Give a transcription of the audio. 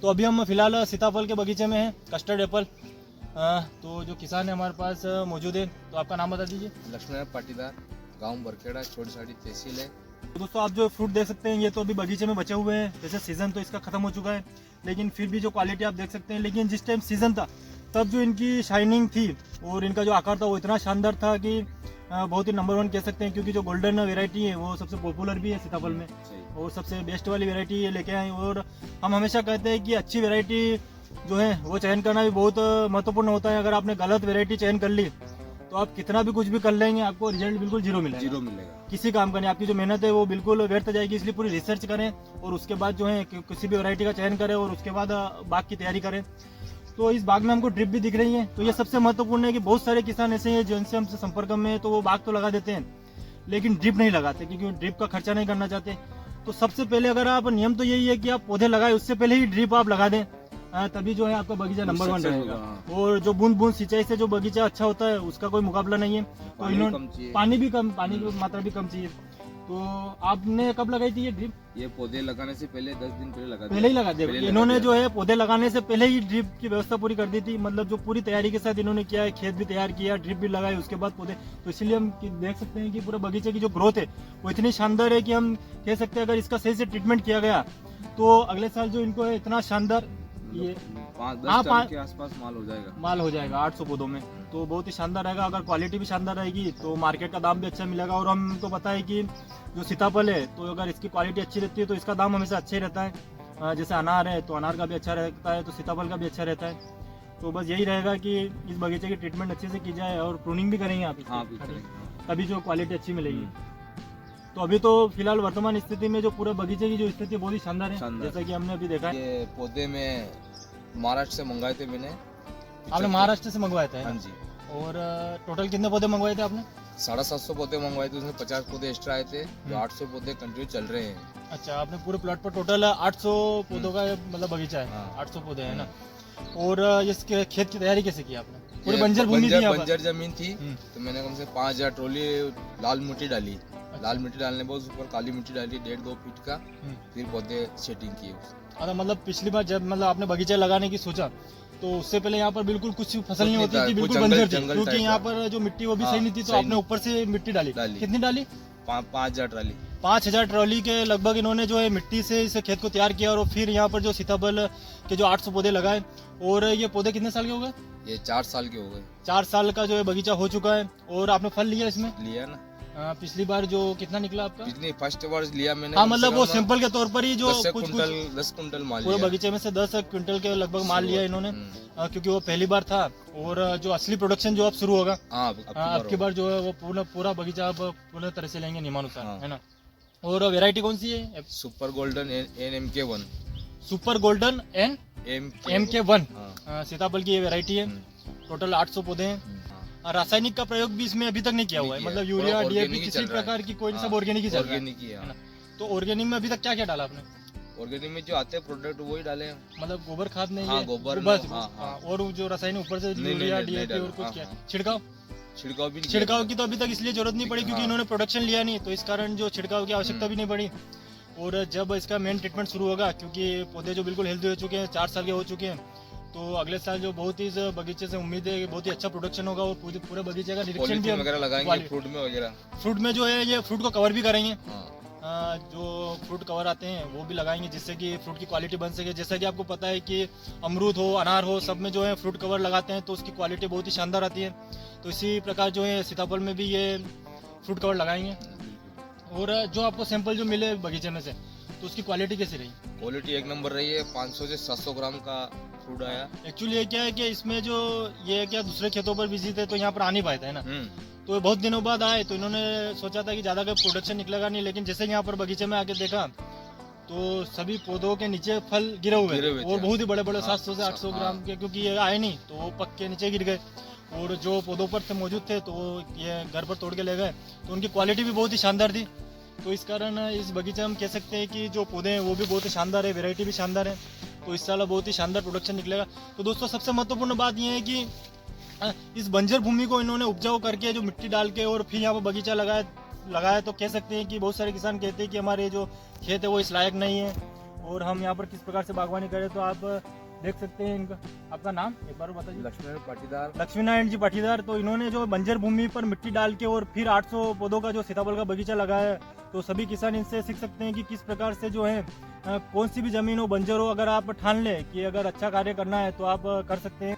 तो अभी हम फिलहाल सीताफल के बगीचे में हैं, कस्टर्ड एप्पल। तो जो किसान है हमारे पास मौजूद है, तो आपका नाम बता दीजिए। लक्ष्मण पाटीदार, गांव बरखेड़ा, छोटी साड़ी तहसील है। तो दोस्तों आप जो फ्रूट देख सकते हैं ये तो अभी बगीचे में बचे हुए हैं। जैसे सीज़न तो इसका ख़त्म हो चुका है, लेकिन फिर भी जो क्वालिटी आप देख सकते हैं। लेकिन जिस टाइम सीज़न था तब जो इनकी शाइनिंग थी और इनका जो आकार था वो इतना शानदार था कि बहुत ही नंबर 1 कह सकते हैं, क्योंकि जो गोल्डन वेराइटी है वो सबसे पॉपुलर भी है सीताफल में और सबसे बेस्ट वाली वेराइटी ये लेके आए। और हम हमेशा कहते हैं कि अच्छी वेराइटी जो है वो चयन करना भी बहुत महत्वपूर्ण होता है। अगर आपने गलत वेराइटी चयन कर ली तो आप कितना भी कुछ भी कर लेंगे, आपको रिजल्ट बिल्कुल जीरो मिलेगा। किसी काम का नहीं, आपकी जो मेहनत है वो बिल्कुल व्यर्थ जाएगी। इसलिए पूरी रिसर्च करें और उसके बाद जो है किसी भी वैरायटी का चयन करें और उसके बाद बाग की तैयारी करें। तो इस बाग में हमको ड्रिप भी दिख रही है, तो ये सबसे महत्वपूर्ण है कि बहुत सारे किसान ऐसे हैं जिनसे हमसे संपर्क में है, तो वो बाग तो लगा देते हैं लेकिन ड्रिप नहीं लगाते, क्योंकि ड्रिप का खर्चा नहीं करना चाहते। तो सबसे पहले अगर आप, नियम तो यही है कि आप पौधे लगाए उससे पहले ही ड्रिप आप लगा दें, तभी जो है आपका बगीचा नंबर 1 रहेगा। और जो बूंद बूंद सिंचाई से जो बगीचा अच्छा होता है उसका कोई मुकाबला नहीं है। तो इन्होंने पानी की मात्रा भी कम चाहिए। तो आपने कब लगाई थी ये ड्रिप? ये पौधे लगाने से पहले 10 दिन पहले ही लगा दिया। इन्होंने जो है पौधे लगाने से पहले ही ड्रिप की व्यवस्था पूरी कर दी थी। मतलब जो पूरी तैयारी के साथ इन्होंने किया है, खेत भी तैयार किया, ड्रिप भी लगाई, उसके बाद पौधे। तो इसलिए हम देख सकते हैं कि पूरे बगीचे की जो ग्रोथ है वो इतनी शानदार है कि हम कह सकते हैं अगर इसका सही से ट्रीटमेंट किया गया तो अगले साल जो इनको है इतना शानदार ये 5-10 टन के आसपास माल हो जाएगा 800 पौधों में। तो बहुत ही शानदार रहेगा। अगर क्वालिटी भी शानदार रहेगी तो मार्केट का दाम भी अच्छा मिलेगा। और हमको पता है कि जो सीताफल है तो अगर इसकी क्वालिटी अच्छी रहती है तो इसका दाम हमेशा अच्छा ही रहता है। जैसे अनार है तो अनार का भी अच्छा रहता है, तो सीताफल का भी अच्छा रहता है। तो बस यही रहेगा कि इस बगीचे की ट्रीटमेंट अच्छे से की जाए और प्रूनिंग भी करेंगे आप, तभी जो क्वालिटी अच्छी मिलेगी। तो अभी तो फिलहाल वर्तमान स्थिति में जो पूरे बगीचे की जो स्थिति बहुत ही शानदार है, जैसा कि हमने अभी देखा है। ये पौधे में महाराष्ट्र से मंगवाए थे मैंने। आपने महाराष्ट्र से मंगवाए थे? हाँ जी। और टोटल कितने पौधे मंगवाए थे आपने? 750 पौधे मंगवाए थे, उसमें 50 पौधे एक्स्ट्रा आए थे, जो 800 पौधे कंटिन्यू चल रहे हैं। अच्छा, आपने पूरे प्लॉट पर टोटल 800 पौधों का मतलब बगीचा है? हाँ। 800 पौधे है ना। और इसके खेत की तैयारी कैसे की आपने? पूरी बंजर भूमि थी, बंजर जमीन थी, तो मैंने कम से 5000 ट्रॉली लाल मिट्टी डाली। लाल मिट्टी डालने पर ऊपर काली मिट्टी डाली 1.5-2 फीट का, फिर पौधे सेटिंग किए। अरे मतलब पिछली बार जब मतलब आपने बगीचा लगाने की सोचा तो उससे पहले यहाँ पर 5 कुछ फसल नहीं होती थी, बिल्कुल बंजर थी, क्योंकि यहाँ पर जो मिट्टी वो भी सही नहीं थी। तो आपने ऊपर से मिट्टी डाली। कितनी डाली? 5000 ट्रॉली। 5000 ट्रॉली के लगभग इन्होंने जो है मिट्टी से इस खेत को तैयार किया। और फिर यहाँ पर जो सीताफल के जो 800 पौधे लगाए। और ये पौधे कितने साल के हो गए? ये 4 साल के हो गए। 4 साल का जो है बगीचा हो चुका है। और आपने फल लिया इसमें? लिया ना। पिछली बार जो कितना निकला आपका? पिछली फर्स्ट बार लिया मैंने। हाँ, मतलब वो सैंपल के तौर पर ही जो 10 कुंटल माल पूरे बगीचे में से 10 क्विंटल के लगभग माल लिया इन्होंने, क्योंकि वो पहली बार था। और जो असली प्रोडक्शन जो अब शुरू होगा अब की बार जो है वो पूरा बगीचा अब पूर्ण तरह से लेंगे नियमानुसार, है ना। और वेरायटी कौन सी है? Super golden NMK1। Super golden MK1 सीताफल की ये वेरायटी है। टोटल 800 पौधे हैं। रासायनिक का प्रयोग भी इसमें अभी तक नहीं किया हुआ है, मतलब यूरिया DAP किसी प्रकार की कोई सब ऑर्गेनिक ही चल रहा है। तो ऑर्गेनिक में अभी तक क्या क्या डाला आपने? ऑर्गेनिक में जो आते हैं प्रोडक्ट वही डाले हैं। मतलब गोबर खाद नहीं? हाँ, गोबर बस। और जो रासायनिक ऊपर से यूरिया DAP और कुछ क्या? छिड़काव की तो अभी तक इसलिए जरूरत नहीं पड़ी क्योंकि इन्होंने प्रोडक्शन लिया नहीं, तो इस कारण जो छिड़काव की आवश्यकता भी नहीं पड़ी। और जब इसका मेन ट्रीटमेंट शुरू होगा, क्योंकि पौधे जो बिल्कुल हेल्दी हो चुके हैं, 4 साल के हो चुके हैं, तो अगले साल जो बहुत ही इस बगीचे से उम्मीद है कि बहुत ही अच्छा प्रोडक्शन होगा। और पूरे बगीचे का निरीक्षण भी वगैरह लगाएंगे। फ्रूट में जो है ये फ्रूट को कवर भी करेंगे। जो फ्रूट कवर आते हैं वो भी लगाएंगे, जिससे कि फ्रूट की क्वालिटी बन सके। जैसा कि आपको पता है कि अमरूद हो, अनार हो, सब में जो है फ्रूट कवर लगाते हैं तो उसकी क्वालिटी बहुत ही शानदार आती है। तो इसी प्रकार जो है सीताफल में भी ये फ्रूट कवर लगाएंगे। और जो आपको सैंपल जो मिले बगीचे में से, तो उसकी क्वालिटी कैसी रही? क्वालिटी 1 नंबर रही है। 500 से 700 ग्राम का फ्रूट आया। एक्चुअली ये क्या है कि इसमें जो ये क्या दूसरे खेतों पर बिजी थे तो यहाँ पर आ नहीं पाए थे ना, तो बहुत दिनों बाद आए, तो इन्होंने सोचा था कि ज्यादा का प्रोडक्शन निकलेगा नहीं। लेकिन जैसे यहाँ पर बगीचे में आके देखा तो सभी पौधों के नीचे फल गिरे हुए थे और बहुत ही बड़े बड़े 700 से 800 ग्राम के, क्योंकि ये आए नहीं तो वो पक के नीचे गिर गए। और जो पौधों पर थे मौजूद थे तो ये घर पर तोड़ के ले गए, तो उनकी क्वालिटी भी बहुत ही शानदार थी। तो इस कारण इस बगीचे में हम कह सकते हैं कि जो पौधे हैं वो भी बहुत ही शानदार है, वेराइटी भी शानदार है। तो इस साल बहुत ही शानदार प्रोडक्शन निकलेगा। तो दोस्तों सबसे महत्वपूर्ण बात यह है कि इस बंजर भूमि को इन्होंने उपजाऊ करके जो मिट्टी डाल के और फिर यहाँ पर बगीचा लगाया, तो कह सकते हैं कि बहुत सारे किसान कहते हैं कि हमारे जो खेत है वो इस लायक नहीं है। और हम यहाँ पर किस प्रकार से बागवानी करें तो आप देख सकते हैं इनका। आपका नाम एक बार बताइए। लक्ष्मण पाटीदार। लक्ष्मीनारायण जी पाटीदार। तो इन्होंने जो बंजर भूमि पर मिट्टी डाल के और फिर 800 पौधों का जो सीताफल का बगीचा लगाया है, तो सभी किसान इनसे सीख सकते हैं कि किस प्रकार से जो है कौन सी भी जमीन हो, बंजर हो, अगर आप ठान ले कि अगर अच्छा कार्य करना है तो आप कर सकते हैं।